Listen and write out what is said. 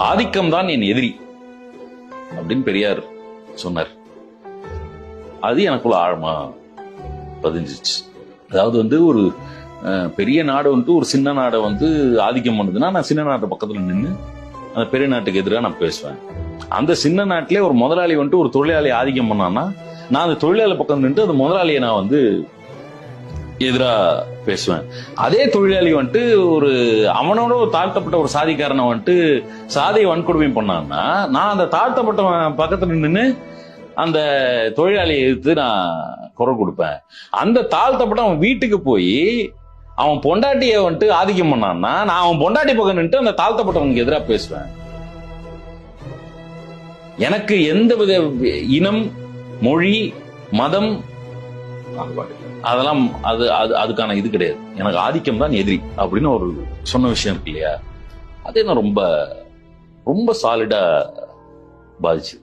ஆதிக்கம் தான் என் எதிரி அப்படின்னு பெரியார் சொன்னார். அது எனக்குள்ள ஆழமா பதிஞ்சிச்சு. அதாவது ஒரு பெரிய நாடு ஒரு சின்ன நாடை ஆதிக்கம் பண்ணுதுன்னா நான் சின்ன நாட்டு பக்கத்துல நின்று அந்த பெரிய நாட்டுக்கு எதிராக நான் பேசுவேன். அந்த சின்ன நாட்டிலே ஒரு முதலாளி ஒரு தொழிலாளி ஆதிக்கம் பண்ணான்னா நான் அந்த தொழிலாளி பக்கம் நின்று அந்த முதலாளியை நான் எதிரா பேசுவேன். அதே தொழிலாளி ஒரு அவனோட ஒரு தாழ்த்தப்பட்ட ஒரு சாதிக்காரனை சாதியை வன்கொடுமை பண்ணான்னா நான் அந்த தாழ்த்தப்பட்ட பக்கத்துல நின்று அந்த தொழிலாளியை எதிர்த்து நான் குரல் கொடுப்பேன். அந்த தாழ்த்தப்பட்ட அவன் வீட்டுக்கு போய் அவன் பொண்டாட்டிய ஆதிக்கம் பண்ணான்னா நான் அவன் பொண்டாட்டி பக்கம் நின்று அந்த தாழ்த்தப்பட்டவனுக்கு எதிராக பேசுவேன். எனக்கு எந்த வித இனம், மொழி, மதம் அதெல்லாம் அதுக்கான இது கிடையாது. எனக்கு ஆதிக்கம் தான் எதிரி அப்படின்னு ஒரு சொன்ன விஷயம் இருக்கு இல்லையா, அது என்ன ரொம்ப ரொம்ப சாலிடா பாதிச்சு.